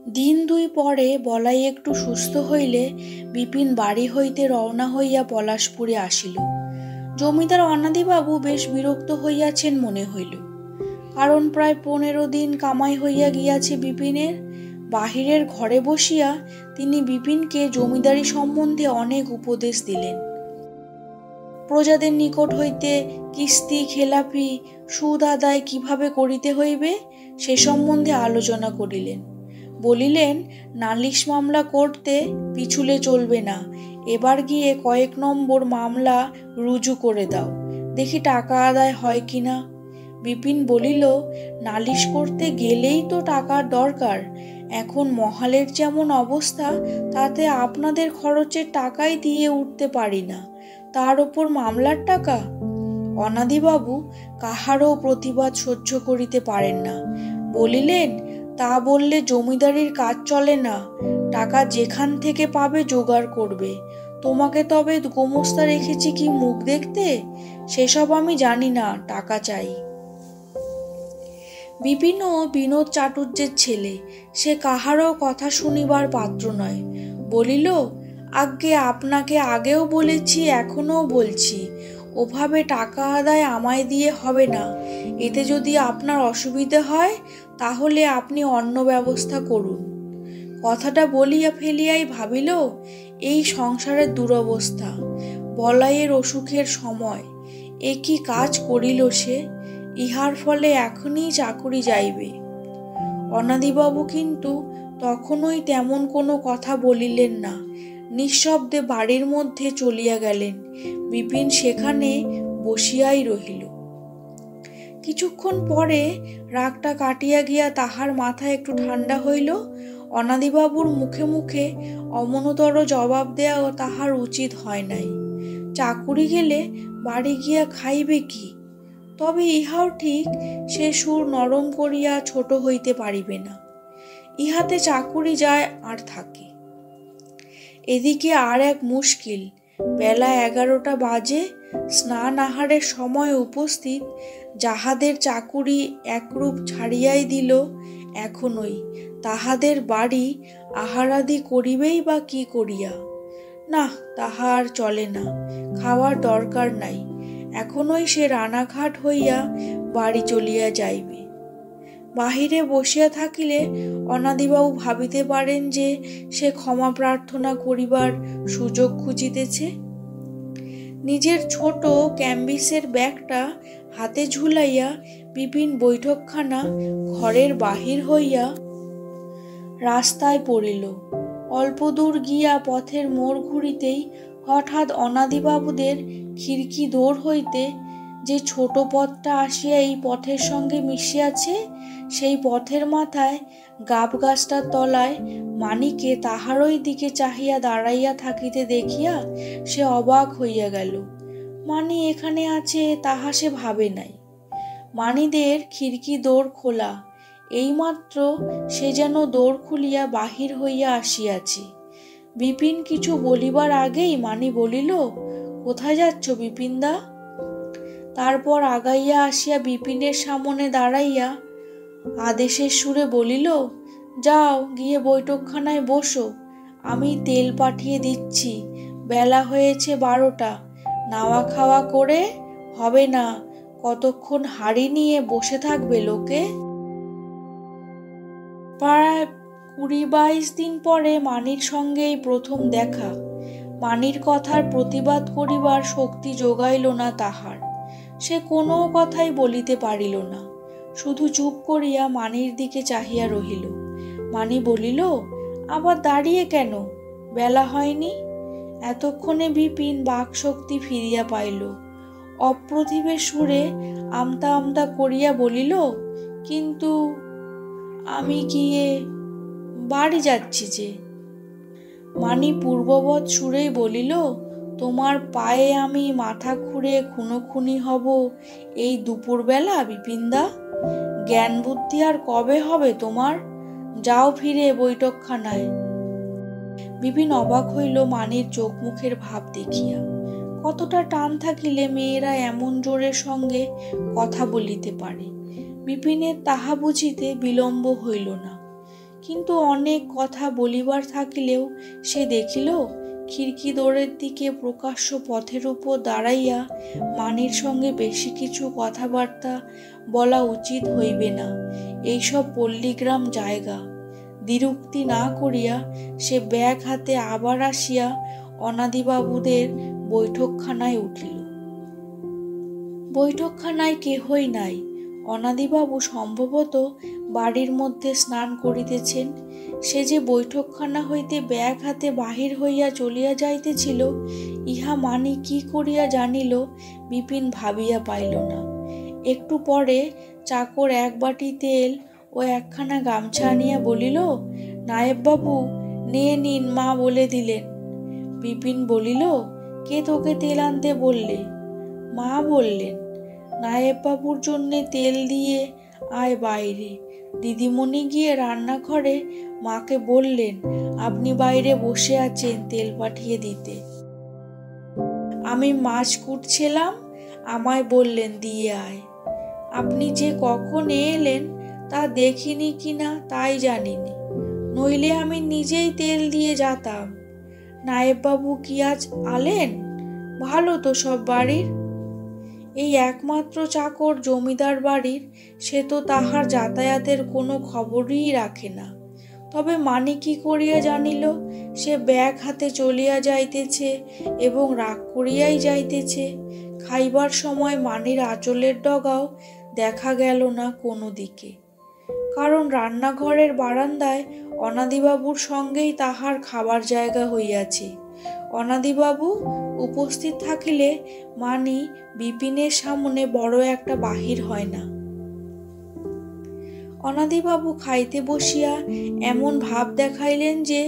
দিন দুই পরে বলাই একটু সুস্থ হইলে বিপিন বাড়ি হইতে রওনা হইয়া পলাশপুরে আসিল। জমিদার অনাদিবাবু বেশ বিরক্ত হইয়াছেন মনে হইল, কারণ প্রায় 15 দিন কামাই হইয়া গিয়াছে বিপিনের। বাহিরের ঘরে বসিয়া তিনি বিপিনকে জমিদারি সম্বন্ধে অনেক উপদেশ দিলেন। প্রজাদের নিকট হইতে কিস্তি খেলাপি সুদ আদায় কিভাবে করিতে হইবে সে সম্বন্ধে আলোচনা করিলেন। বলিলেন, নালিশ মামলা করতে পিছুলে চলবে না, এবার গিয়ে কয়েক নম্বর মামলা রুজু করে দাও, দেখি টাকা আদায় হয় কিনা। বিপিন বলিল, নালিশ করতে গেলেই তো টাকার দরকার। এখন মহালের যেমন অবস্থা, তাতে আপনাদের খরচের টাকাই দিয়ে উঠতে পারি না, তার ওপর মামলার টাকা। অনাদিবাবু কাহারও প্রতিবাদ সহ্য করিতে পারেন না। বলিলেন, তা বললে জমিদারির কাজ চলে না, টাকা যেখান থেকে পাবে জোগাড় করবে। তোমাকে তবে গোমস্তা রেখেছি কি মুখ দেখতে? সেসব আমি জানি না, টাকা চাই। বিপিনও বিনোদ চাটুর্যের ছেলে, সে কাহারও কথা শুনিবার পাত্র নয়। বলিল, আজ্ঞে আপনাকে আগেও বলেছি, এখনও বলছি, ওভাবে টাকা আদায় আমায় দিয়ে হবে না। এতে যদি আপনার অসুবিধে হয় তাহলে আপনি অন্য ব্যবস্থা করুন। কথাটা বলিয়া ফেলিয়াই ভাবিল, এই সংসারের দুরবস্থা, বলাইয়ের অসুখের সময়, এ কি কাজ করিল সে? ইহার ফলে এখনই চাকুরি যাইবে। অনাদিবাবু কিন্তু তখনই তেমন কোনো কথা বলিলেন না, নিঃশব্দে বাড়ির মধ্যে চলিয়া গেলেন। বিপিন সেখানে বসিয়াই রহিল। কিছুক্ষণ পরে রাগটা কাটিয়া গিয়া তাহার মাথা একটু ঠান্ডা হইল। অনাদিবাবুর মুখে মুখে অমনতর জবাব দেওয়া তাহার উচিত হয় নাই। চাকুরি গেলে বাড়ি গিয়া খাইবে কি? তবে ইহাও ঠিক, সে সুর নরম করিয়া ছোট হইতে পারিবে না। ইহাতে চাকুরি যায় আর থাকে। এদিকে আর এক মুশকিল, বেলা 11টা বাজে, স্নান আহারের সময় উপস্থিত। যাহাদের চাকুরি একরূপ ছাড়িয়াই দিল এখনই, তাহাদের বাড়ি আহারাদি করিবেই বা কি করিয়া? না, তাহা আর চলে না, খাওয়ার দরকার নাই, এখনই সে রানাঘাট হইয়া বাড়ি চলিয়া যাইবে। বাহিরে বসিয়া থাকিলে অনাদিবাবু ভাবিতে পারেন যে সে ক্ষমা প্রার্থনা করিবার সুযোগ খুঁজিতেছে। নিজের ছোট ক্যাম্বিসের ব্যাগটা হাতে ঝুলাইয়া বিপিন বৈঠকখানা ঘরের বাহির হইয়া রাস্তায় পড়িল। অল্প দূর গিয়া পথের মোড় ঘুরিতেই হঠাৎ অনাদিবাবুদের খিড়কি দোর হইতে যে ছোট পথটা আসিয়া এই পথের সঙ্গে মিশিয়াছে, সেই পথের মাথায় গাব গাছটার তলায় মানিকে তাহারই দিকে চাহিয়া দাঁড়াইয়া থাকিতে দেখিয়া সে অবাক হইয়া গেল। মানি এখানে আছে তাহা সে ভাবে নাই। মানিদের খিড়কি দোর খোলা, এইমাত্র সে যেন দোর খুলিয়া বাহির হইয়া আসিয়াছে। বিপিন কিছু বলিবার আগেই মানি বলিল, কোথায় যাচ্ছ বিপিনদা? তারপর আগাইয়া আসিয়া বিপিনের সামনে দাঁড়াইয়া আদেশের সুরে বলিল, যাও গিয়ে বৈঠকখানায় বসো, আমি তেল পাঠিয়ে দিচ্ছি, বেলা হয়েছে 12টা, নাওয়া খাওয়া করে হবে না, কতক্ষণ হাঁড়ি নিয়ে বসে থাকবে লোকে? প্রায় 20-22 দিন পরে মানির সঙ্গে এই প্রথম দেখা। মানির কথার প্রতিবাদ করিবার শক্তি জোগাইল না তাহার। সে কোনো কথাই বলিতে পারিল না, শুধু চুপ করিয়া মানির দিকে চাহিয়া রহিল। মানি বলিল, আবার দাঁড়িয়ে কেন, বেলা হয়নি? এতক্ষণে বিপিন বাকশক্তি ফিরিয়া পাইল। অপ্রতিভের সুরে আমতা আমতা করিয়া বলিল, কিন্তু আমি গিয়ে বাড়ি যাচ্ছি যে। মানি পূর্ববৎ সুরেই বলিল, তোমার পায়ে আমি মাথা খুঁড়ে খুনোখুনি হব এই দুপুরবেলা বিপিনদা? জ্ঞান বুদ্ধি আর কবে হবে তোমার? যাও ফিরে বৈঠকখানায়। বিপিন অবাক হইল মানির চোখ মুখের ভাব দেখিয়া। কতটা টান থাকিলে মেয়েরা এমন জোরের সঙ্গে কথা বলিতে পারে। বিপিনের তাহা বুঝিতে বিলম্ব হইল না। কিন্তু অনেক কথা বলিবার থাকিলেও সে দেখিল খিড়কি দোরের দিকে প্রকাশ্য পথের উপর দাঁড়াইয়া মানির সঙ্গে বেশি কিছু কথাবার্তা বলা উচিত হইবে না। এইসব পল্লীগ্রাম জায়গা। দ্বিরুক্তি না করিয়া সে ব্যাগ হাতে আবার আসিয়া অনাদিবাবুদের বৈঠকখানায় উঠিল। বৈঠকখানায় কেহই নাই। অনাদিবাবু সম্ভবত বাড়ির মধ্যে স্নান করিতেছেন। সে যে বৈঠকখানা হইতে ব্যাগ হাতে বাহির হইয়া চলিয়া যাইতেছিল, ইহা মানি কি করিয়া জানিল বিপিন ভাবিয়া পাইল না। একটু পরে চাকর এক বাটি তেল ও একখানা গামছা আনিয়া বলিল, নায়েববাবু নে নিন, মা বলে দিলেন। বিপিন বলিল, কে তোকে তেল আনতে বললে? মা বললেন। নায়েববাবুর জন্যে তেল দিয়ে আয় বাইরে। দিদিমণি গিয়ে রান্নাঘরে মাকে বললেন আপনি বাইরে বসে আছেন, তেল পাঠিয়ে দিতে। আমি মাছ কুটছিলাম, আমায় বললেন দিয়ে আয়। আপনি যে কখন এলেন তা দেখিনি কিনা তাই জানিনি, নইলে আমি নিজেই তেল দিয়ে যেতাম। নায়েববাবু কি আজ আলেন? ভালো তো সব বাড়ির? এই একমাত্র চাকর জমিদার বাড়ির, সে তো তাহার যাতায়াতের কোনো খবরই রাখে না। তবে মানি কি করিয়া জানিল সে ব্যাগ হাতে চলিয়া যাইতেছে এবং রাগ করিয়াই যাইতেছে? খাইবার সময় মানির আঁচলের ডগাও দেখা গেল না কোনো দিকে, কারণ রান্নাঘরের বারান্দায় অনাদিবাবুর সঙ্গেই তাহার খাবার জায়গা হইয়াছে। অনাদিবাবু উপস্থিত থাকিলে মানি বিপিনের সামনে বড় একটা বাহির হয় না। অনাদিবাবু খাইতে বসিয়া এমন ভাব দেখাইলেন যে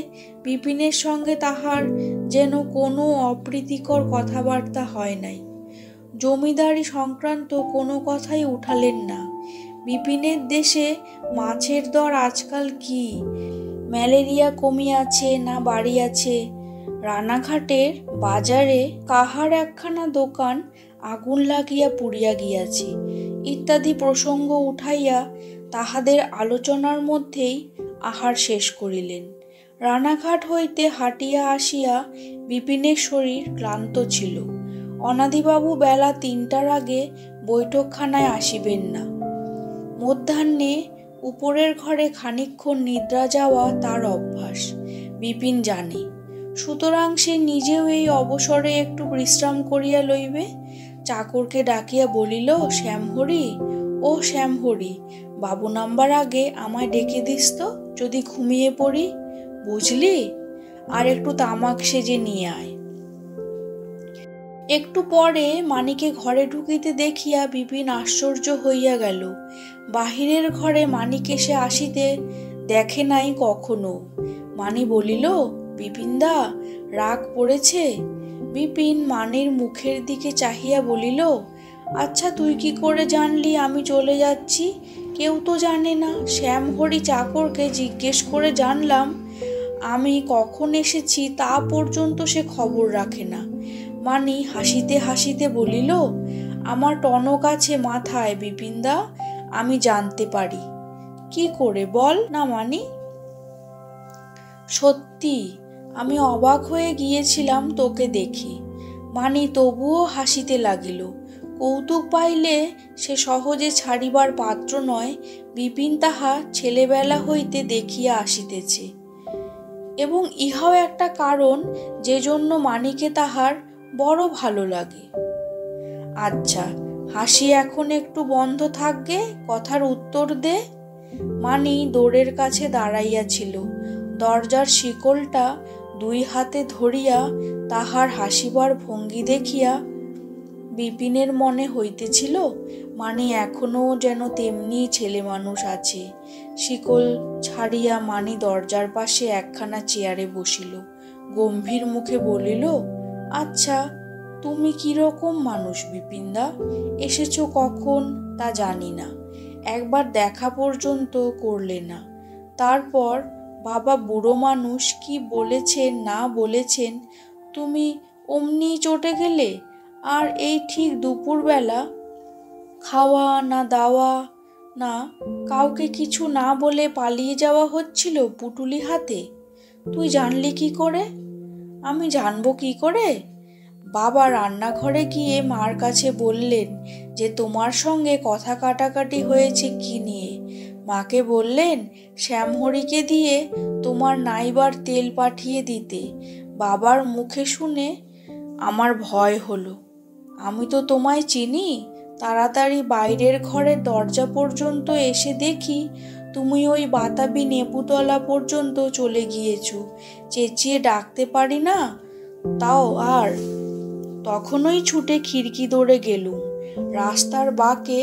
বিপিনের সঙ্গে তাহার যেন কোনো অপ্রীতিকর কথাবার্তা হয় নাই। জমিদারি সংক্রান্ত কোনো কথাই উঠালেন না। বিপিনের দেশে মাছের দর আজকাল কি, ম্যালেরিয়া কমিয়াছে না বাড়িয়াছে, রানাঘাটের বাজারে কাহার একখানা দোকান আগুন লাগিয়া পুড়িয়া গিয়াছে, ইত্যাদি প্রসঙ্গ উঠাইয়া তাহাদের আলোচনার মধ্যেই আহার শেষ করিলেন। রানাঘাট হইতে হাঁটিয়া আসিয়া বিপিনের শরীর ক্লান্ত ছিল। অনাদিবাবু বেলা ৩টার আগে বৈঠকখানায় আসিবেন না। মধ্যাহ্নে উপরের ঘরে খানিকক্ষণ নিদ্রা যাওয়া তার অভ্যাস, বিপিন জানে। সুতরাং সে নিজেও এই অবসরে একটু বিশ্রাম করিয়া লইবে। চাকরকে ডাকিয়া বলিল, শ্যামহরি, ও শ্যামহরি, বাবু নামবার আগে আমায় ডেকে দিস তো, যদি ঘুমিয়ে পড়ি, বুঝলি? আর একটু তামাক সেজে নিয়ে আয়। একটু পরে মানিকে ঘরে ঢুকিতে দেখিয়া বিপিন আশ্চর্য হইয়া গেল। বাহিরের ঘরে মানিক এসে আসিতে দেখে নাই কখনো। মানি বলিল, বিপিনদা, রাগ পড়েছে? বিপিন মানির মুখের দিকে চাহিয়া বলিল, আচ্ছা তুই কি করে জানলি আমি চলে যাচ্ছি? কেউ তো জানে না। শ্যামহরি চাকরকে জিজ্ঞেস করে জানলাম। আমি কখন এসেছি তা পর্যন্ত সে খবর রাখে না। মানি হাসিতে হাসিতে বলিল, আমার টনক আছে মাথায় বিপিনদা, আমি জানতে পারি। কি করে বল না মানি? সত্যি, আমি অবাক হয়ে গিয়েছিলাম তোকে দেখে। মানি তবুও হাসিতে লাগিল। কৌতুক পাইলে সে সহজে ছাড়িবার পাত্র নয়, বিপিন তাহা ছেলেবেলা হইতে দেখিয়া আসিতেছে, এবং ইহাও একটা কারণ যে জন্য মানিকে তাহার বড় ভালো লাগে। আচ্ছা, হাসি এখন একটু বন্ধ থাকবে, কথার উত্তর দে। মানি দোরের কাছে দাঁড়াইয়াছিল। দরজার শিকলটা দুই হাতে ধরিয়া তাহার হাসিবার ভঙ্গি দেখিয়া বিপিনের মনে হইতেছিল মানি এখনো যেন তেমনি ছেলে মানুষ আছে। শিকল ছাড়িয়া মানি দরজার পাশে একখানা চেয়ারে বসিল। গম্ভীর মুখে বলিল, আচ্ছা, তুমি কিরকম মানুষ বিপিনদা? এসেছো কখন তা জানি না, একবার দেখা পর্যন্ত করলে না। তারপর বাবা বুড়ো মানুষ কি বলেছেন না বলেছেন তুমি অমনি চটে গেলে, আর এই ঠিক দুপুরবেলা, খাওয়া না দাওয়া, না, কাউকে কিছু না বলে পালিয়ে যাওয়া হচ্ছিল পুটুলি হাতে। তুই জানলি কি করে? আমি জানবো কি করে? বাবা রান্নাঘরে গিয়ে মার কাছে বললেন যে তোমার সঙ্গে কথা কাটাকাটি হয়েছে কি নিয়ে। মাকে বললেন শ্যামহরিকে দিয়ে তোমার নাইবার তেল পাঠিয়ে দিতে। বাবার মুখে শুনে আমার ভয় হলো। আমি তো তোমায় চিনি। তাড়াতাড়ি বাইরের ঘরের দরজা পর্যন্ত এসে দেখি তুমি ওই বাতাবি নেপুতলা পর্যন্ত চলে গিয়েছো। চেঁচিয়ে ডাকতে পারি না তাও, আর তখনই ছুটে খিড়কি দৌড়ে গেলুম। রাস্তার বাঁকে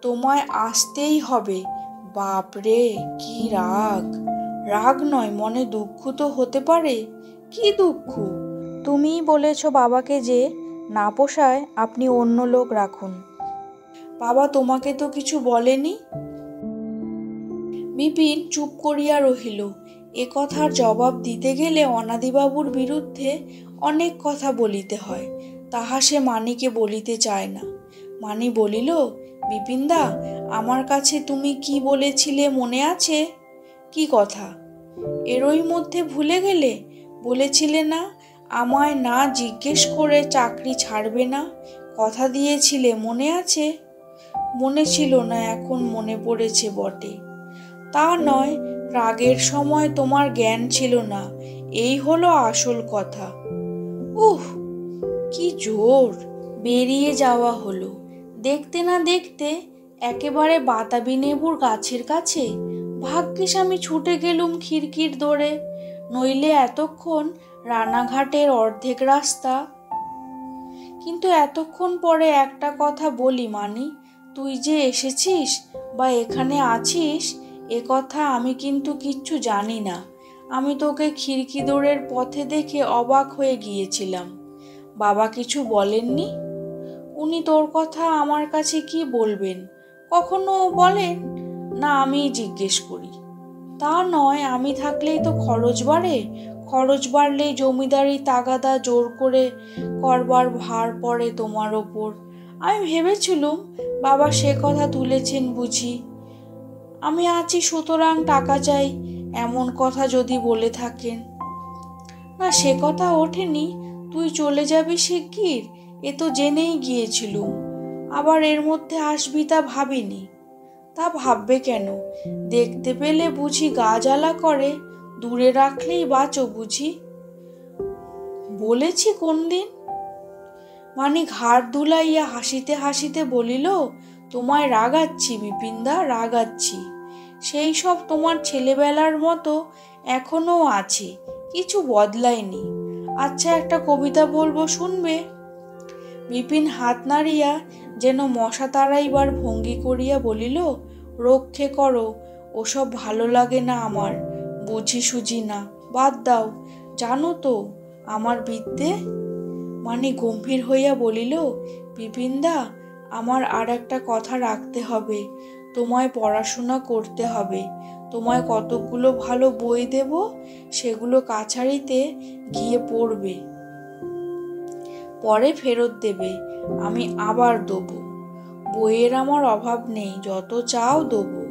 তোমায় আসতেই হবে। বাপরে, কি রাগ! রাগ নয়, মনে দুঃখ তো হতে পারে। কি দুঃখ? তুমিই বলেছ বাবাকে যে না পোষায় আপনি অন্য লোক রাখুন। বাবা তোমাকে তো কিছু বলেনি। বিপিন চুপ করিয়া রহিল। এ কথার জবাব দিতে গেলে অনাদিবাবুর বিরুদ্ধে অনেক কথা বলিতে হয়, তাহা সে মানিকে বলিতে চায় না। মানি বলিল, বিপিনদা, আমার কাছে তুমি কি বলেছিলে মনে আছে? কি কথা? এরই মধ্যে ভুলে গেলে? বলেছিলে না আমায় না জিজ্ঞেস করে চাকরি ছাড়বে না? কথা দিয়েছিলে, মনে আছে? মনে ছিল না, এখন মনে পড়েছে বটে। তা নয়, রাগের সময় তোমার জ্ঞান ছিল না, এই হলো আসল কথা। উহ, কি জোর! বেরিয়ে যাওয়া হলো। দেখতে না দেখতে একেবারে বাতাবি নেবুর গাছের কাছে। ভাগ্যিস আমি ছুটে গেলুম খিড়কির দৌড়ে, নইলে এতক্ষণ রানাঘাটের অর্ধেক রাস্তা। কিন্তু এতক্ষণ পরে একটা কথা বলি মানি, তুই যে এসেছিস বা এখানে আছিস এ কথা আমি কিন্তু কিচ্ছু জানি না। আমি তোকে খিড়কি দৌড়ের পথে দেখে অবাক হয়ে গিয়েছিলাম। বাবা কিছু বলেননি? উনি তোর কথা আমার কাছে কি বলবেন? কখনো বলেন না, আমি জিজ্ঞেস করি। তা নয়, আমি থাকলেই তো খরচ বাড়ে। খরচ বাড়লেই জমিদারি তাগাদা জোর করে করবার ভার পড়ে তোমার ওপর। আমি ভেবেছিলুম বাবা সে কথা তুলেছেন বুঝি। আমি আছি সুতরাং টাকা চাই, এমন কথা যদি বলে থাকেন। না, সে কথা ওঠেনি। তুই চলে যাবি শিগগির এ তো জেনেই গিয়েছিলুম। আবার এর মধ্যে আসবি তা ভাবিনি। তা ভাববে কেন? দেখতে পেলে বুঝি গা জ্বালা করে? দূরে রাখলেই বাঁচো বুঝি? বলেছি কোন দিন? মানি ঘাড় দুলাইয়া হাসিতে হাসিতে বলিল, তোমায় রাগাচ্ছি বিপিনদা, রাগাচ্ছি। সেই সব তোমার ছেলেবেলার মতো এখনো আছে, কিছু বদলায়নি। আচ্ছা, একটা কবিতা বলবো, শুনবে? বিপিন হাত নাড়িয়া যেন মশা তাড়াইবার ভঙ্গি করিয়া বলিল, রক্ষে করো, ওসব ভালো লাগে না আমার, বুঝি সুঝি না, বাদ দাও। জানো তো আমার বিদ্যে? মানে গম্ভীর হইয়া বলিল, বিপিনদা, আমার আর একটা কথা রাখতে হবে। তোমায় পড়াশোনা করতে হবে। তোমায় কতকগুলো ভালো বই দেব, সেগুলো কাছারিতে গিয়ে পড়বে, পরে ফেরত দেবে, আমি আবার দেবো। বইয়ের আমার অভাব নেই, যত চাও দেবো।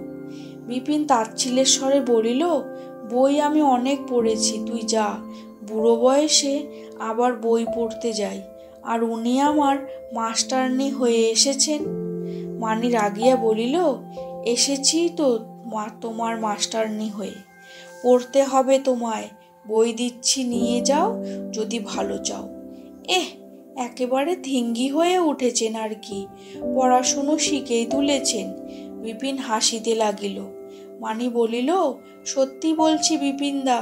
বিপিন তাচ্ছিল্যের স্বরে বলিল, বই আমি অনেক পড়েছি, তুই যা। বুড়ো বয়সে আবার বই পড়তে যাই, আর উনি আমার মাস্টারনি হয়ে এসেছেন। মানি রাগিয়া বলিল, এসেছি তো তোমার মাস্টারনি হয়ে। পড়তে হবে তোমায়, বই দিচ্ছি, নিয়ে যাও যদি ভালো চাও। এহ, একেবারে ধিঙ্গি হয়ে উঠেছেন আর কি, পড়াশুনো শিখেই তুলেছেন। বিপিন হাসিতে লাগিল। মানি বলিল, সত্যি বলছি বিপিনদা,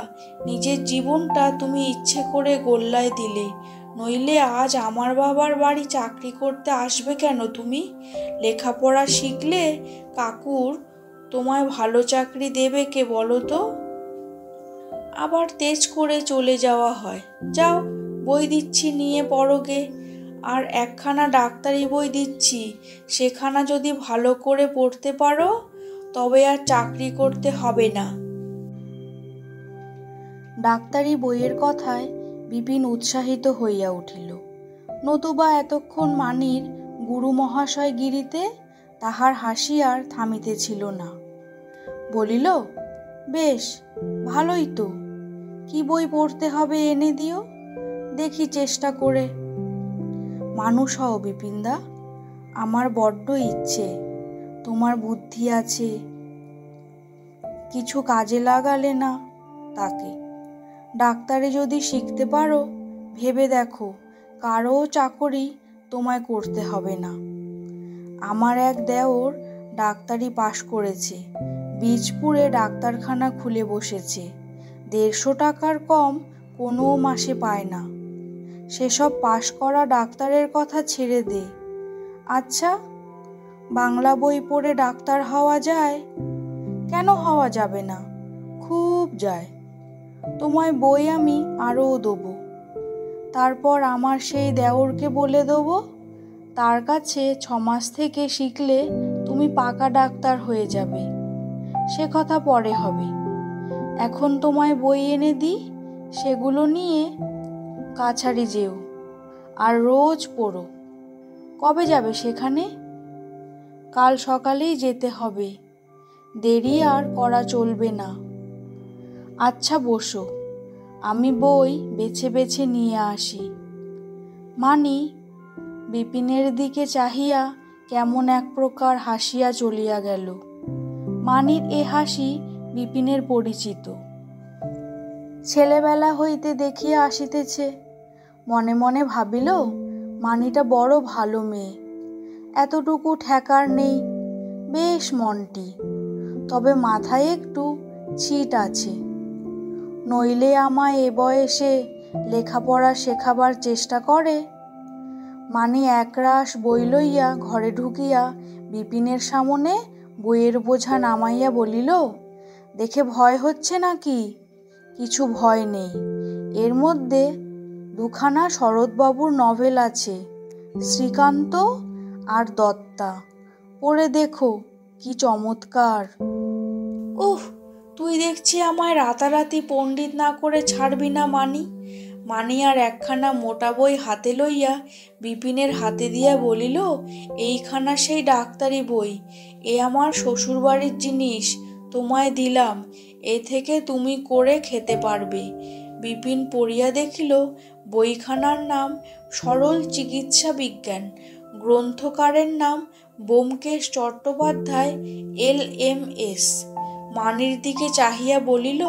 নিজের জীবনটা তুমি ইচ্ছে করে গোল্লায় দিলে, নইলে আজ আমার বাবার বাড়ি চাকরি করতে আসবে কেন তুমি? লেখাপড়া শিখলে কাকুর তোমায় ভালো চাকরি দেবে কে বলো তো? আবার তেজ করে চলে যাওয়া হয়। যাও, বই দিচ্ছি, নিয়ে পড়োগে। আর একখানা ডাক্তারি বই দিচ্ছি, সেখানা যদি ভালো করে পড়তে পারো তবে আর চাকরি করতে হবে না। ডাক্তারি বইয়ের কথায় বিপিন উৎসাহিত হইয়া উঠিল। নতুবা এতক্ষণ মানির গুরু মহাশয় গিরিতে তাহার হাসি আর থামিতেছিল না। বলিল, বেশ, ভালোই তো। কি বই পড়তে হবে এনে দিও, দেখি চেষ্টা করে। মানুষ হও বিপিনদা, আমার বড্ড ইচ্ছে। তোমার বুদ্ধি আছে, কিছু কাজে লাগালে না তাকে। ডাক্তারি যদি শিখতে পারো, ভেবে দেখো কারও চাকরি তোমায় করতে হবে না। আমার এক দেওর ডাক্তারি পাশ করেছে, বীজপুরে ডাক্তারখানা খুলে বসেছে। 150 টাকার কম কোনো মাসে পায় না। সেসব পাশ করা ডাক্তারের কথা ছেড়ে দে। আচ্ছা, বাংলা বই পড়ে ডাক্তার হওয়া যায়? কেন হওয়া যাবে না, খুব যায়। তোমায় বই আমি আরও দেবো। তারপর আমার সেই দেওরকে বলে দেবো, তার কাছে 6 মাস থেকে শিখলে তুমি পাকা ডাক্তার হয়ে যাবে। সে কথা পরে হবে। এখন তোমায় বই এনে দিই, সেগুলো নিয়ে কাছারি যেও, আর রোজ পড়ো। কবে যাবে সেখানে? কাল সকালেই যেতে হবে, দেরি আর করা চলবে না। আচ্ছা বসো, আমি বই বেছে বেছে নিয়ে আসি। মানি বিপিনের দিকে চাহিয়া কেমন এক প্রকার হাসিয়া চলিয়া গেল। মানির এ হাসি বিপিনের পরিচিত, ছেলেবেলা হইতে দেখিয়া আসিতেছে। মনে মনে ভাবিল, মানিটা বড় ভালো মেয়ে, এতটুকু ঠেকার নেই, বেশ মনটি। তবে মাথায় একটু ছিট আছে। নইলে আমায় এ বয়সে লেখাপড়া শেখাবার চেষ্টা করে। মানি একরাশ বই লইয়া ঘরে ঢুকিয়া বিপিনের সামনে বইয়ের বোঝা নামাইয়া বলিল, দেখে ভয় হচ্ছে নাকি? কিছু ভয় নেই। এর মধ্যে 2খানা শরৎবাবুর নভেল আছে, শ্রীকান্ত আর দত্তা। পড়ে দেখো, কি চমৎকার। উহ, তুই দেখছি আমায় রাতারাতি পণ্ডিত না করে ছাড়বি না মানি। মানি আর একখানা মোটা বই হাতে লইয়া বিপিনের হাতে দিয়া বলিল, এইখানা সেই ডাক্তারি বই, এ আমার শ্বশুরবাড়ির জিনিস, তোমায় দিলাম, এ থেকে তুমি করে খেতে পারবে। বিপিন পড়িয়া দেখিল, বইখানার নাম সরল চিকিৎসা বিজ্ঞান, গ্রন্থকারের নাম ব্যোমকেশ চট্টোপাধ্যায় LMS। মানির দিকে চাহিয়া বলিল,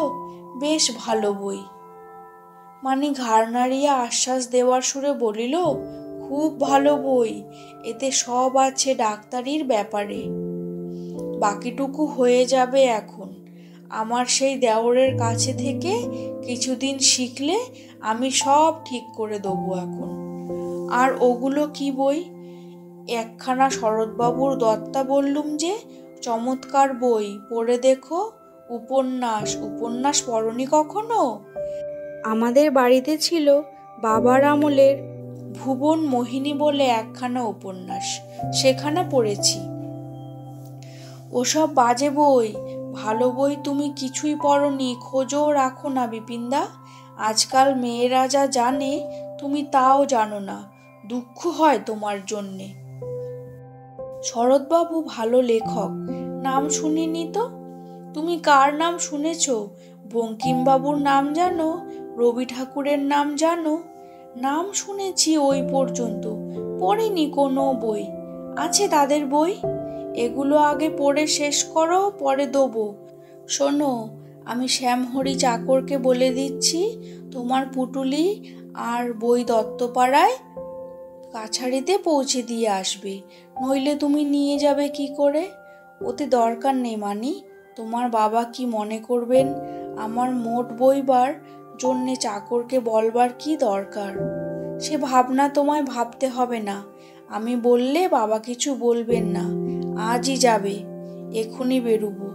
বেশ ভালো বই। মানি ঘাড় নাড়িয়া আশ্বাস দেওয়ার সুরে বলিল, খুব ভালো বই, এতে সব আছে ডাক্তারির ব্যাপারে। বাকিটুকু হয়ে যাবে এখন। আমার সেই দেওরের কাছে থেকে কিছুদিন শিখলে আমি সব ঠিক করে দেবো এখন। আর ওগুলো কি বই? একখানা শরৎবাবুর দত্তা বললুম যে, চমৎকার বই, পড়ে দেখো। উপন্যাস, উপন্যাস পড়নি কখনো? আমাদের বাড়িতে ছিল বাবার আমলের ভুবন মোহিনী বলে একখানা উপন্যাস, সেখানে পড়েছি। ওসব বাজে বই, ভালো বই তুমি কিছুই পড়নি, খোঁজও রাখো না বিপিনদা। আজকাল মেয়েরা যা জানে তুমি তাও জানো না, দুঃখ হয় তোমার জন্যে। শরৎবাবু ভালো লেখক, নাম শুনিনি তো? তুমি কার নাম শুনেছ? বঙ্কিমবাবুর নাম জানো? রবি ঠাকুরের নাম জানো? নাম শুনেছি ওই পর্যন্ত, পড়িনি কোনো বই। আছে তাদের বই, এগুলো আগে পড়ে শেষ করো, পরে দেবো। শোনো, আমি শ্যামহরি চাকরকে বলে দিচ্ছি, তোমার পুটুলি আর বই দত্তপাড়ায় কাছারিতে পৌঁছে দিয়ে আসবে। নইলে তুমি নিয়ে যাবে কি করে? ওতে দরকার নেই মানি, তোমার বাবা কি মনে করবেন? আমার মোট বইবার জন্যে চাকরকে বলবার কি দরকার? সে ভাবনা তোমায় ভাবতে হবে না। আমি বললে বাবা কিছু বলবেন না। আজই যাবে, এক্ষুনি বেরুবো।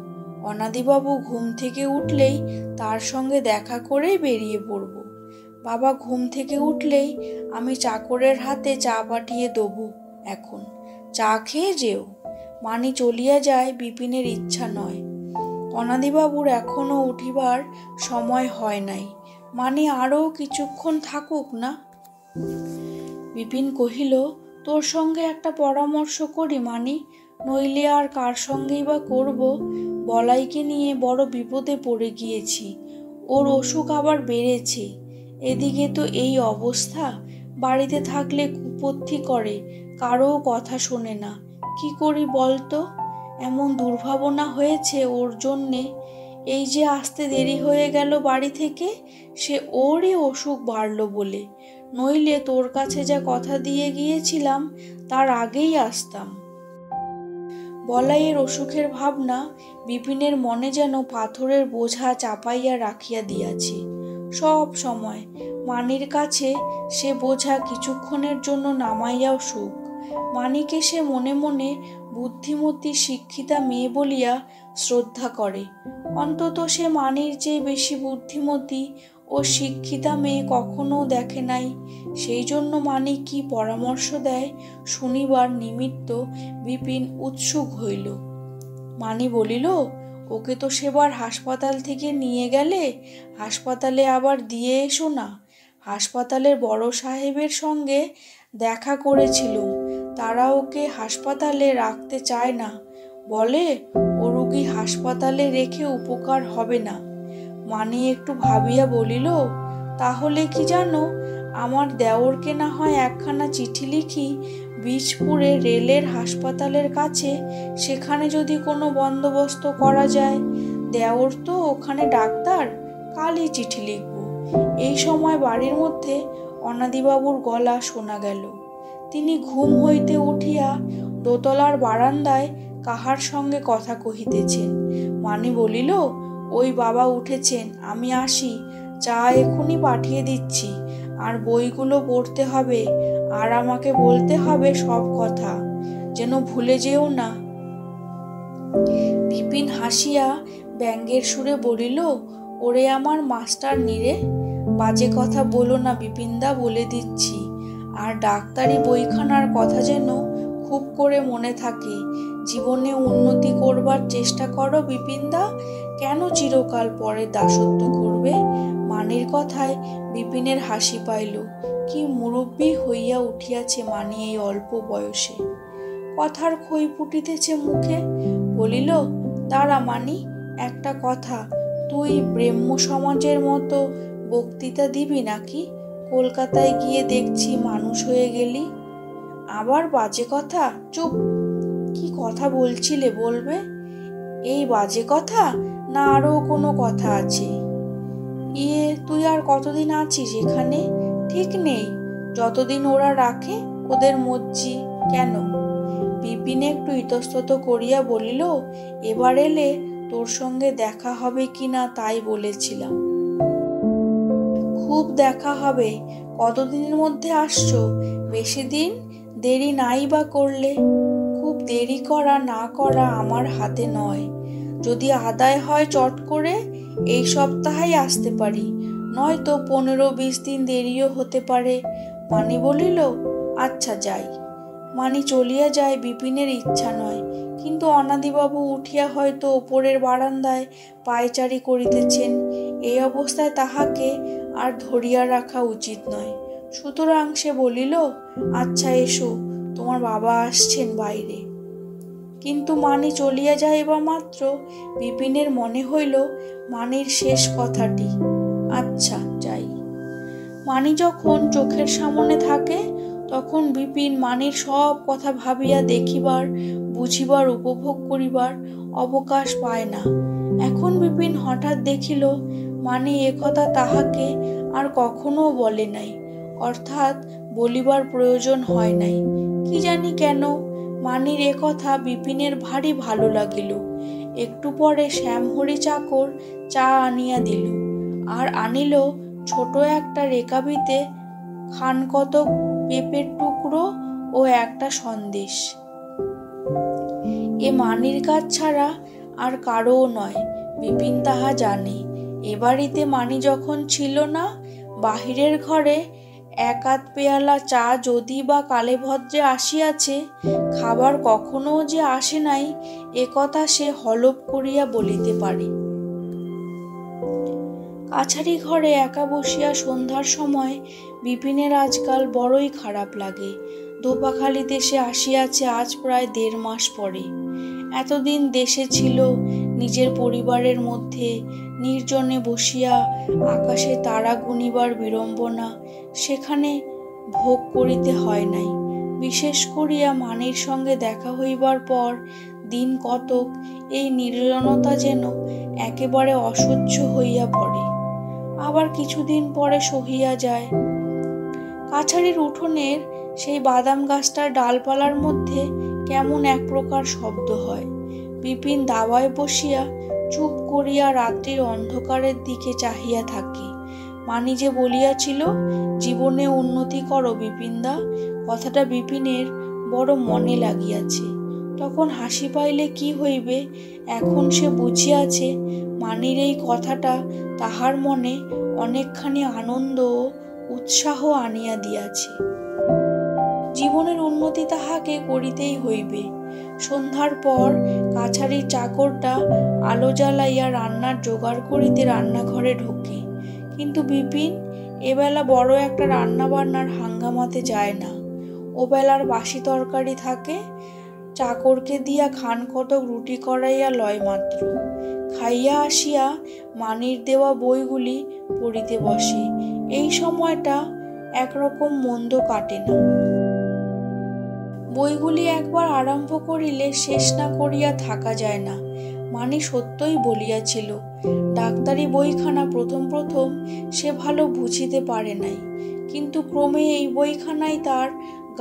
অনাদিবাবু ঘুম থেকে উঠলেই তার সঙ্গে দেখা করেই বেরিয়ে পড়ব। বাবা ঘুম থেকে উঠলেই আমি চাকরের হাতে চা পাঠিয়ে দেবো। এখন চা খেয়ে যেও। মানি চলিয়া যায় বিপিনের ইচ্ছা নয়। অনাদিবাবুর এখনো উঠিবার সময় হয় নাই। মানি আরও কিছুক্ষণ থাকুক না। বিপিন কহিল, তোর সঙ্গে একটা পরামর্শ করি মানি, নইলে আর কার সঙ্গেই বা করব। বলাইকে নিয়ে বড় বিপদে পড়ে গিয়েছি। ওর অসুখ আবার বেড়েছে। এদিকে তো এই অবস্থা। বাড়িতে থাকলে কুপথি করে, কারও কথা শোনে না। কি করি বলতো? এমন দুর্ভাবনা হয়েছে ওর জন্যে। এই যে আসতে দেরি হয়ে গেল বাড়ি থেকে, সে ওরই অসুখ বাড়ল বলে। নইলে তোর কাছে যা কথা দিয়ে গিয়েছিলাম তার আগেই আসতাম। বলাইয়ের অসুখের ভাবনা বিপিনের মনে যেন পাথরের বোঝা চাপাইয়া রাখিয়া দিয়াছে। সব সময় মানির কাছে সে বোঝা কিছুক্ষণের জন্য নামাইয়াও সুখ। মানিকে সে মনে মনে বুদ্ধিমতী শিক্ষিতা মেয়ে বলিয়া শ্রদ্ধা করে। অন্তত সে মানির চেয়ে বেশি বুদ্ধিমতী ও শিক্ষিতা মেয়ে কখনো দেখে নাই। সেই জন্য মানি কি পরামর্শ দেয় শুনিবার নিমিত্ত বিপিন উৎসুক হইল। মানি বলিল, ওকে তো সেবার হাসপাতাল থেকে নিয়ে গেলে, হাসপাতালে আবার দিয়ে এসো না। হাসপাতালের বড় সাহেবের সঙ্গে দেখা করেছিলুম, তারা ওকে হাসপাতালে রাখতে চায় না। বলে ও রুগী হাসপাতালে রেখে উপকার হবে না। মানি একটু ভাবিয়া বলিল, তাহলে কি জানো, আমার দেওরকে না হয় একখানা চিঠি লিখি বীজপুরে রেলের হাসপাতালের কাছে, সেখানে যদি কোনো বন্দোবস্ত করা যায়। দেওর তো ওখানে ডাক্তার, কালই চিঠি লিখব। এই সময় বাড়ির মধ্যে অনাদিবাবুর গলা শোনা গেল। তিনি ঘুম হইতে উঠিয়া দোতলার বারান্দায় কাহার সঙ্গে কথা কহিতেছেন। মানি বলিল, ওই বাবা উঠেছেন, আমি আসি, চা এখুনি পাঠিয়ে দিচ্ছি। আর বইগুলো পড়তে হবে, আর আমাকে বলতে হবে সব কথা, যেন ভুলে যেও না। বিপিন হাসিয়া ব্যঙ্গের সুরে বলিল, ওরে আমার মাস্টার নিরে, বাজে কথা বলো না বিপিনদা, বলে দিচ্ছি। আর ডাক্তারি বইখানার কথা যেন খুব করে মনে থাকে। জীবনে উন্নতি করবার চেষ্টা করো বিপিনদা, কেন চিরকাল পরে দাসত্ব করবে? মানির কথায় বিপিনের হাসি পাইল। কি মুরব্বী হইয়া উঠিয়াছে মানি এই অল্প বয়সে। কথার খই ফুটিতেছে মুখে। বলিল, দাঁড়া মানি, একটা কথা, তুই ব্রাহ্ম সমাজের মতো বক্তৃতা দিবি নাকি? কলকাতায় গিয়ে দেখছি মানুষ হয়ে গেলি। আবার বাজে কথা? চুপ! কি কথা বলছিলে বলবে? এই বাজে কথা, না আরও কোনো কথা আছে? তুই আর কতদিন আছিস এখানে? ঠিক নেই, যতদিন ওরা রাখে ওদের মর্জি। কেন? বিপিন একটু ইতস্তত করিয়া বলিল, এবার এলে তোর সঙ্গে দেখা হবে কি না তাই বলেছিলাম। খুব দেখা হবে। কতদিনের মধ্যে আসছো? বেশি দিন দেরি নাই বা করলে? খুব দেরি করা না করা আমার হাতে নয়। যদি আদায় হয় চট করে, এই সপ্তাহেই আসতে পারি, নয়তো 15-20 দিন দেরিও হতে পারে। মানি বলিল, আচ্ছা যাই। মানি চলিয়া যায় বিপিনের ইচ্ছা নয়, কিন্তু অনাদিবাবু উঠিয়া হয়তো ওপরের বারান্দায় পায়চারি করিতেছেন। এই অবস্থায় তাহাকে আর ধরিয়া রাখা উচিত নয়। সুতরাং সে বলিল, আচ্ছা এসো, তোমার বাবা আসছেন বাইরে। কিন্তু মানি চলিয়া যাইবা মাত্র বিপিনের মনে হইল মানির শেষ কথাটি, আচ্ছা যাই। মানি যখন চোখের সামনে থাকে তখন বিপিন মানির সব কথা ভাবিয়া দেখিবার, বুঝিবার, উপভোগ করিবার অবকাশ পায় না। এখন বিপিন হঠাৎ দেখিল মানি একথা তাহাকে আর কখনো বলে নাই, অর্থাৎ বলিবার প্রয়োজন হয় নাই। কি জানি কেন মানির একথা বিপিনের ভারী ভালো লাগিল। একটু পরে শ্যামহরি চাকর চা আনিয়া দিল, আর আনিল ছোট একটা রেকাবিতে খানকতক পেঁপের টুকরো ও একটা সন্দেশ। এ মানির কাজ ছাড়া আর কারও নয়, বিপিন তাহা জানে। এ বাড়িতে মানি যখন ছিল না, বাহিরের ঘরে 1-8 পেয়ালা চা যদি বা কালে ভদ্রে আসিয়াছে, খাবার কখনো যে আসে নাই এ কথা সে হলফ করিয়া বলিতে পারে। কাছারি ঘরে একা বসিয়া সন্ধ্যার সময় বিপিনের আজকাল বড়ই খারাপ লাগে। ধোপাখালি দেশে আসিয়াছে আজ প্রায় 1.5 মাস পরে। এতদিন দেশে ছিল, নিজের পরিবারের মধ্যে নির্জনে বসিয়া আকাশে তারা গুনিবার বিড়ম্বনা সেখানে ভোগ করিতে হয় নাই। বিশেষ করিয়া মানির সঙ্গে দেখা হইবার পর দিন কতক এই নির্জনতা যেন একেবারে অসহ্য হইয়া পড়ে, আবার কিছুদিন পরে সহিয়া যায়। কাছারির উঠোনের সেই বাদাম গাছটার ডালপালার মধ্যে কেমন এক প্রকার শব্দ হয়। বিপিন দাওয়ায় বসিয়া চুপ করিয়া রাত্রির অন্ধকারের দিকে চাহিয়া থাকে। মানি যে বলিয়াছিল, জীবনে উন্নতি করো বিপিনদা, কথাটা বিপিনের বড় মনে লাগিয়াছে। তখন হাসি পাইলে কি হইবে, এখন সে বুঝিয়াছে মানির এই কথাটা তাহার মনে অনেকখানি আনন্দ ও উৎসাহ আনিয়া দিয়াছে। জীবনের উন্নতি তাহাকে করিতেই হইবে। সন্ধ্যার পর কাছারির চাকরটা আলো জ্বালাইয়া রান্নার জোগাড় করিতে রান্নাঘরে ঢোকে, কিন্তু বিপিন এবেলা বড় একটা রান্না বান্নার হাঙ্গামাতে যায় না। ওবেলার বাসি তরকারি থাকে, চাকরকে দিয়া খান কতক রুটি করাইয়া লয় মাত্র। খাইয়া আসিয়া মানির দেওয়া বইগুলি পড়িতে বসে। এই সময়টা একরকম মন্দ কাটে না। বইগুলি একবার আরম্ভ করিলে শেষ না করিয়া থাকা যায় না। মানি সত্যই বলিয়াছিল, ডাক্তারি বইখানা প্রথম প্রথম সে ভালো বুঝিতে পারে নাই, কিন্তু ক্রমে এই বইখানাই তার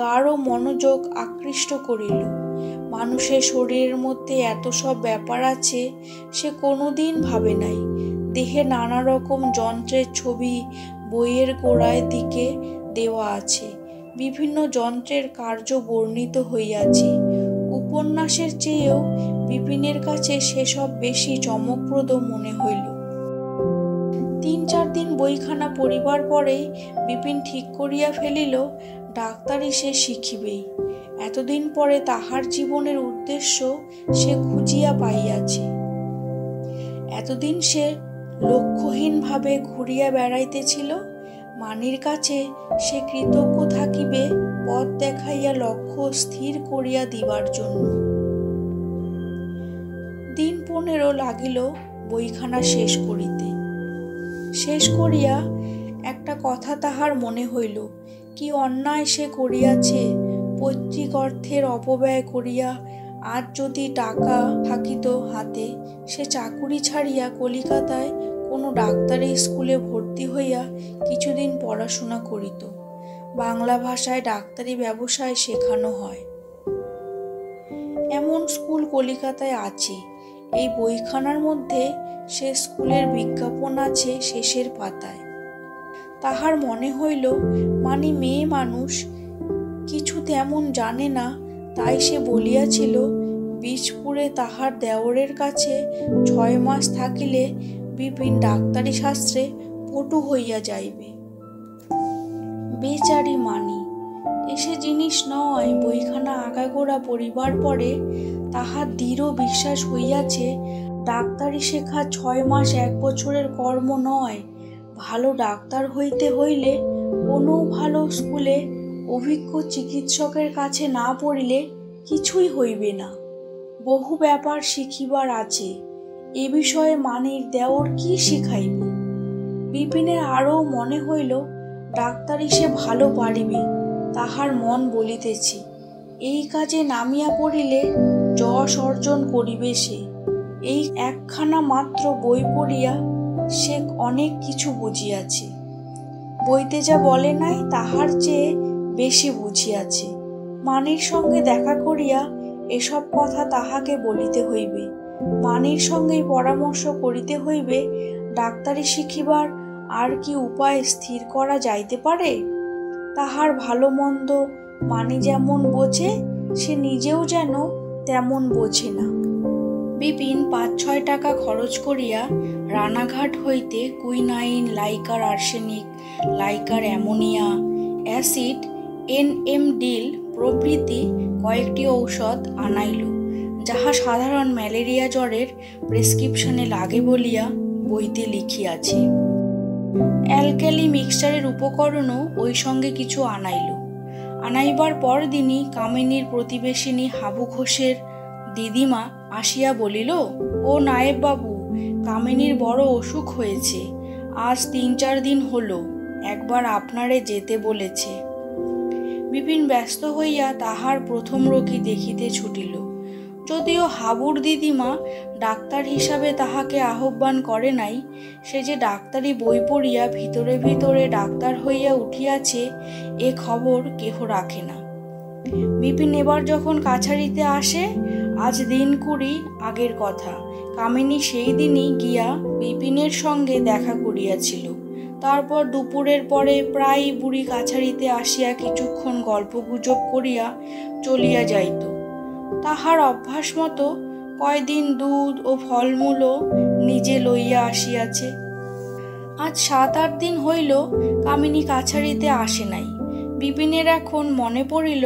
গাঢ় মনোযোগ আকৃষ্ট করিল। মানুষের শরীরের মধ্যে এত সব ব্যাপার আছে সে কোনোদিন ভাবে নাই। দেহে নানা রকম যন্ত্রের ছবি বইয়ের গোড়ায় দিকে দেওয়া আছে, বিভিন্ন যন্ত্রের কার্য বর্ণিত হইয়াছে। উপন্যাসের চেয়েও বিপিনের কাছে সেসব বেশি চমকপ্রদ মনে হইল। 3-4 দিন বইখানা পড়িবার পরেই বিপিন ঠিক করিয়া ফেলিল, ডাক্তারি সে শিখিবেই। এতদিন পরে তাহার জীবনের উদ্দেশ্য সে খুঁজিয়া পাইয়াছে। এতদিন সে লক্ষ্যহীনভাবে ঘুরিয়া বেড়াইতেছিল, মানির কাছে সে কৃতজ্ঞ থাকিবে পথ দেখাইয়া লক্ষ্য স্থির করিয়া দিবার জন্য। দিন 15 লাগিল বইখানা শেষ করিতে। শেষ করিয়া একটা কথা তাহার মনে হইল, কি অন্যায় সে করিয়াছে। পৈতৃক অর্থের অপব্যয় করিয়া আজ যদি টাকা থাকিত হাতে, সে চাকুরি ছাড়িয়া কলিকাতায় কোনো ডাক্তারি স্কুলে ভর্তি হইয়া কিছুদিন পড়াশোনা করিত। বাংলা ভাষায় ডাক্তারি ব্যবসায় শেখানো হয়, এমন স্কুল কলিকাতায় আছে। এই বইখানার মধ্যে সে স্কুলের বিজ্ঞাপন আছে শেষের পাতায়। তাহার মনে হইল, মানে মেয়ে মানুষ, কিছু তেমন জানে না, তাই সে বলিয়াছিল বীজপুরে তাহার দেওরের কাছে 6 মাস থাকিলে বিপিন ডাক্তারি শাস্ত্রে পটু হইয়া যাইবে। বেচারি মানি, এসে জিনিস নয়। বইখানা আগাগোড়া পড়িবার পরে তাহার দৃঢ় বিশ্বাস হইয়াছে, ডাক্তারি শেখা 6 মাস 1 বছরের কর্ম নয়। ভালো ডাক্তার হইতে হইলে কোনো ভালো স্কুলে অভিজ্ঞ চিকিৎসকের কাছে না পড়িলে কিছুই হইবে না। বহু ব্যাপার শিখিবার আছে। এ বিষয়ে মানির দেওর কি শিখাইবে। বিপিনের আরও মনে হইল, ডাক্তারি সে ভালো পারিবে, তাহার মন বলিতেছে। এই কাজে নামিয়া পড়িলে যশ অর্জন করিবে সে। এই একখানা মাত্র বই পড়িয়া সে অনেক কিছু বুঝিয়াছে। বইতে যা বলে নাই তাহার চেয়ে বেশি বুঝিয়াছে। মানির সঙ্গে দেখা করিয়া এসব কথা তাহাকে বলিতে হইবে। মানির সঙ্গেই পরামর্শ করিতে হইবে, ডাক্তারি শিখিবার আর কি উপায় স্থির করা যাইতে পারে। তাহার ভালো মন্দ মানি যেমন বোঝে, সে নিজেও যেন তেমন বোঝে না। বিপিন 5-6 টাকা খরচ করিয়া রানাঘাট হইতে quinine, liquor arsenic, liquor ammonia, acid, NM-ডিল প্রভৃতি কয়েকটি ঔষধ আনাইল, যাহা সাধারণ ম্যালেরিয়া জ্বরের প্রেসক্রিপশনে লাগে বলিয়া বইতে লিখিয়াছে। অ্যালকালি মিক্সচারের উপকরণও ওই সঙ্গে কিছু আনাইবার পরদিনই কামিনীর প্রতিবেশিনী হাবু ঘোষের দিদিমা আসিয়া বলিল, ও নায়েব বাবু, কামিনীর বড় অসুখ হয়েছে, আজ 3-4 দিন হলো, একবার আপনারে যেতে বলেছে। বিপিন ব্যস্ত হইয়া তাহার প্রথম রোগী দেখিতে ছুটিল। যদিও হাবুর দিদিমা ডাক্তার হিসাবে তাহাকে আহ্বান করে নাই, সে যে ডাক্তারি বই পড়িয়া ভিতরে ভিতরে ডাক্তার হইয়া উঠিয়াছে এ খবর কেহ রাখে না। বিপিন এবার যখন কাছারিতে আসে, আজ দিন 20 আগের কথা, কামিনী সেই দিনই গিয়া বিপিনের সঙ্গে দেখা করিয়াছিল। তারপর দুপুরের পরে প্রায় বুড়ি কাছারিতে আসিয়া কিছুক্ষণ গল্পগুজব করিয়া চলিয়া যাইত। তাহার অভ্যাস মতো কয়দিন দুধ ও ফলমূলও নিজে লইয়া আসিয়াছে। আজ 7-8 দিন হইল কামিনী কাছারিতে আসে নাই। বিপিনের এখন মনে পড়িল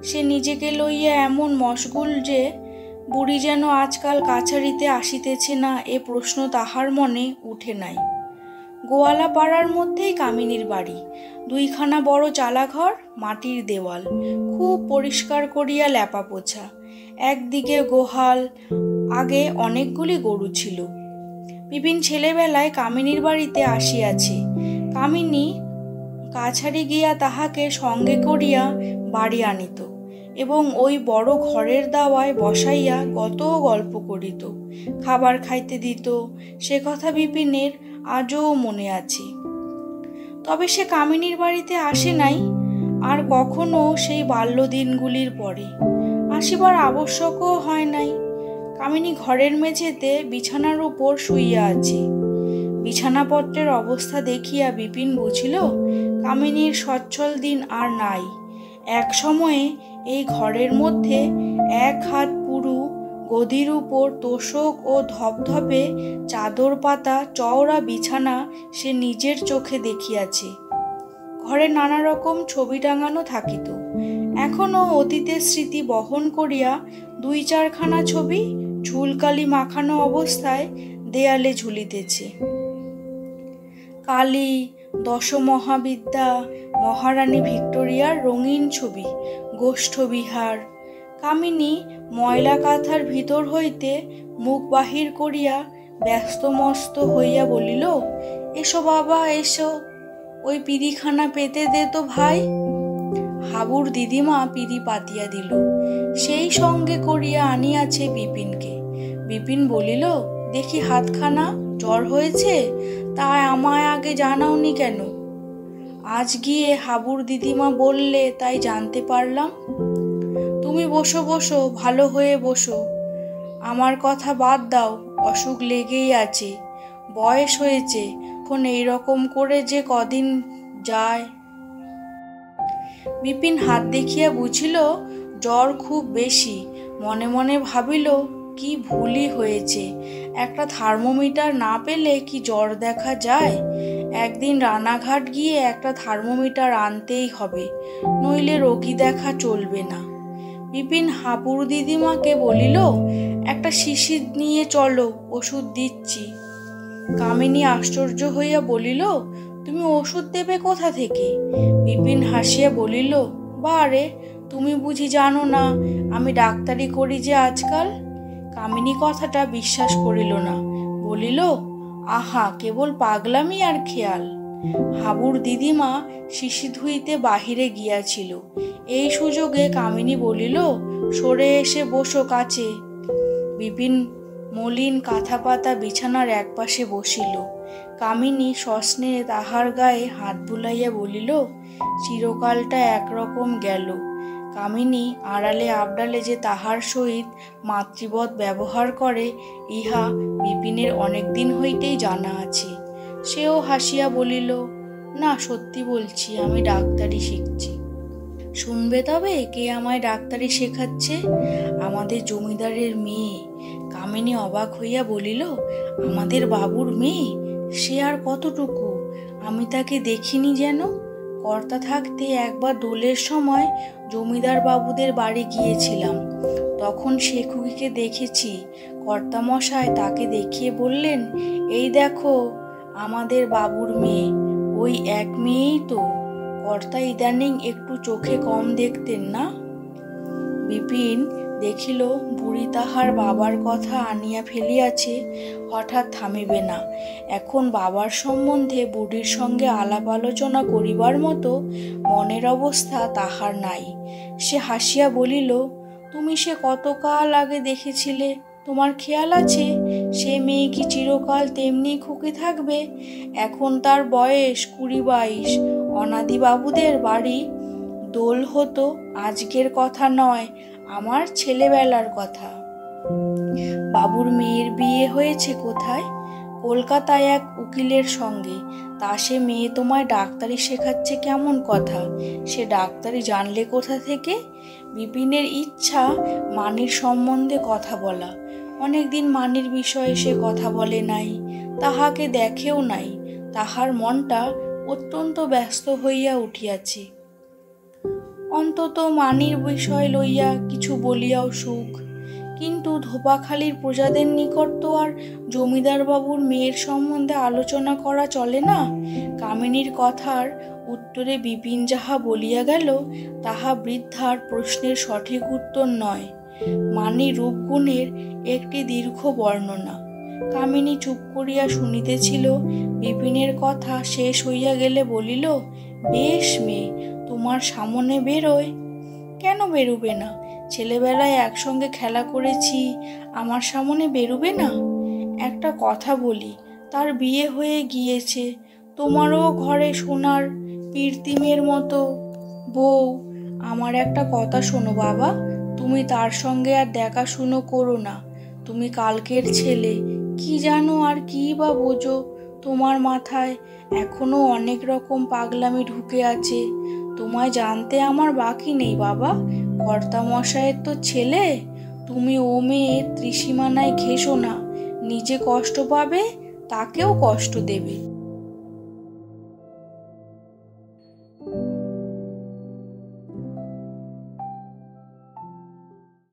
সে নিজেকে লইয়া এমন মশগুল যে বুড়ি যেন আজকাল কাছারিতে আসিতেছে না এ প্রশ্ন তাহার মনে উঠে নাই। গোয়ালা পাড়ার মধ্যেই কামিনীর বাড়ি। 2খানা বড় চালাঘর, মাটির দেওয়াল, খুব পরিষ্কার করিয়া লেপা পোছা। একদিকে গোহাল, আগে অনেকগুলি গরু ছিল। বিপিন ছেলেবেলায় কামিনীর বাড়িতে আসিয়াছে। কামিনী কাছারি গিয়া তাহাকে সঙ্গে করিয়া বাড়ি আনিত এবং ওই বড় ঘরের দাওয়ায় বসাইয়া কত গল্প করিত, খাবার খাইতে দিত। সে কথা বিপিনের আজও মনে আছে। তবে সে কামিনীর বাড়িতে আসে নাই আর কখনো সেই বাল্যদিনগুলির পরে। আসিবার আবশ্যকও হয় নাই। কামিনী ঘরের মেঝেতে বিছানার উপর শুইয়া আছে। বিছানাপত্রের অবস্থা দেখিয়া বিপিন বুঝিল কামিনীর সচ্ছল দিন আর নাই। এক সময়ে এই ঘরের মধ্যে 1 হাত পুরু গদির উপর তোষক ও ধপধপে চাদর পাতা চওড়া বিছানা সে নিজের চোখে দেখিয়াছে। ঘরে নানা রকম ছবি টাঙানো থাকিত। এখনো অতীতের স্মৃতি বহন করিয়া 2-4খানা ছবি ঝুলকালি মাখানো অবস্থায় দেয়ালে ঝুলিতেছে। কালী, দশমহাবিদ্যা, মহারানী ভিক্টোরিয়ার রঙিন ছবি, গোষ্ঠবিহার। কামিনী ময়লা কাঁথার ভিতর হইতে মুখ বাহির করিয়া ব্যস্তমস্ত হইয়া বলিল, এসো বাবা এসো, ওই পিঁড়িখানা পেতে দে তো ভাই। হাবুর দিদিমা পিঁড়ি পাতিয়া দিল। সেই সঙ্গে করিয়া আনিয়াছে বিপিনকে। বিপিন বলিল, দেখি হাতখানা, জ্বর হয়েছে, তাই আমায় আগে জানাওনি কেন? আজ গিয়ে হাবুর দিদিমা বললে তাই জানতে পারলাম। তুমি বসো বসো, ভালো হয়ে বসো। আমার কথা বাদ দাও, অসুখ লেগেই আছে, বয়স হয়েছে, এখন এইরকম করে যে কদিন যায়। বিপিন হাত দেখিয়া বুঝিল জ্বর খুব বেশি। মনে মনে ভাবিল কি ভুলই হয়েছে, একটা থার্মোমিটার না পেলে কি জ্বর দেখা যায়? একদিন রানাঘাট গিয়ে একটা থার্মোমিটার আনতেই হবে, নইলে রোগী দেখা চলবে না। বিপিন হাবুর দিদিমাকে বলিল, একটা শিশি নিয়ে চলো, ওষুধ দিচ্ছি। কামিনী আশ্চর্য হইয়া বলিল, তুমি ওষুধ দেবে কোথা থেকে? বিপিন হাসিয়া বলিল, বারে, তুমি বুঝি জানো না আমি ডাক্তারি করি যে আজকাল? কামিনী কথাটা বিশ্বাস করিল না, বলিল, আহা, কেবল পাগলামি আর খেয়াল। হাবুর দিদিমা শিশি ধুইতে বাহিরে গিয়াছিল। এই সুযোগে কামিনী বলিল, সরে এসে বসো কাছে। বিপিন মলিন কাঁথা পাতা বিছানার একপাশে বসিল। কামিনী সস্নেহে তাহার গায়ে হাত বুলাইয়া বলিল, চিরকালটা একরকম গেল। কামিনী আড়ালে আবডালে যে তাহার সহিত মাতৃবৎ ব্যবহার করে ইহা বিপিনের অনেক দিন হইতেই জানা আছে। সেও হাসিয়া বলিল, না, সত্যি বলছি, আমি ডাক্তারি শিখছি। শুনবে তবে কে আমায় ডাক্তারি শেখাচ্ছে? আমাদের জমিদারের মেয়ে। কামিনী অবাক হইয়া বলিল, আমাদের বাবুর মেয়ে? সে আর কতটুকু? আমি তাকে দেখিনি যেন। কর্তা থাকতে একবার দোলের সময় জমিদার বাবুদের বাড়ি গিয়েছিলাম, তখন সে খুকিকে দেখেছি। কর্তামশায় তাকে দেখিয়ে বললেন, এই দেখো আমাদের বাবুর মেয়ে, ওই এক মেয়েই তো। কর্তা ইদানিং একটু চোখে কম দেখতেন না? বিপিন দেখিল বুড়ি তাহার বাবার কথা আনিয়া ফেলিয়াছে, হঠাৎ থামিবে না। এখন বাবার সম্বন্ধে বুড়ির সঙ্গে আলাপ আলোচনা করিবার মতো মনের অবস্থা তাহার নাই। সে হাসিয়া বলিল, তুমি সে কতকাল আগে দেখেছিলে, তোমার খেয়াল আছে? সে মেয়ে কি চিরকাল তেমনি খুকি থাকবে? এখন তার বয়স 20-22। অনাদিবাবুদের বাড়ি দোল হতো, আজকের কথা নয়, আমার ছেলেবেলার কথা। বাবুর মেয়ের বিয়ে হয়েছে কোথায়? কলকাতায় এক উকিলের সঙ্গে। তা সে মেয়ে তোমায় ডাক্তারি শেখাচ্ছে কেমন কথা? সে ডাক্তারি জানলে কোথা থেকে? বিপিনের ইচ্ছা মানির সম্বন্ধে কথা বলা। অনেকদিন মানির বিষয়ে সে কথা বলে নাই, তাহাকে দেখেও নাই। তাহার মনটা অত্যন্ত ব্যস্ত হইয়া উঠিয়াছে। অন্তত মানির বিষয় লইয়া কিছু বলিয়াও সুখ। কিন্তু ধোপাখালির প্রজাদের নিকট তো আর জমিদার বাবুর মেয়ের সম্বন্ধে আলোচনা করা চলে না। কামিনীর কথার উত্তরে বিপিন যাহা বলিয়া গেল, তাহা বৃদ্ধার প্রশ্নের সঠিক উত্তর নয়, মানি রূপগুণের একটি দীর্ঘ বর্ণনা। কামিনী চুপ করিয়া শুনিতেছিল। বিপিনের কথা শেষ হইয়া গেলে বলিল, বেশ মেয়ে, তোমার সামনে বেরোয়। কেন বেরোবে না? ছেলেবেলায় একসঙ্গে খেলা করেছি, আমার সামনে বেরোবে না? একটা কথা বলি, তার বিয়ে হয়ে গিয়েছে, তোমারও ঘরে সোনার পীরতিমের মতো বউ। আমার একটা কথা শোনো বাবা, তুমি তার সঙ্গে আর দেখাশুনো করো না। তুমি কালকের ছেলে, কি জানো আর কি বা বোঝো? তোমার মাথায় এখনো অনেক রকম পাগলামি ঢুকে আছে। তোমায় জানতে আমার বাকি নেই বাবা, কর্তামশায়ের তো ছেলে। তুমি ও মেয়ের ত্রিসীমানায় ঘেঁষো না, নিজে কষ্ট পাবে, তাকেও কষ্ট দেবে।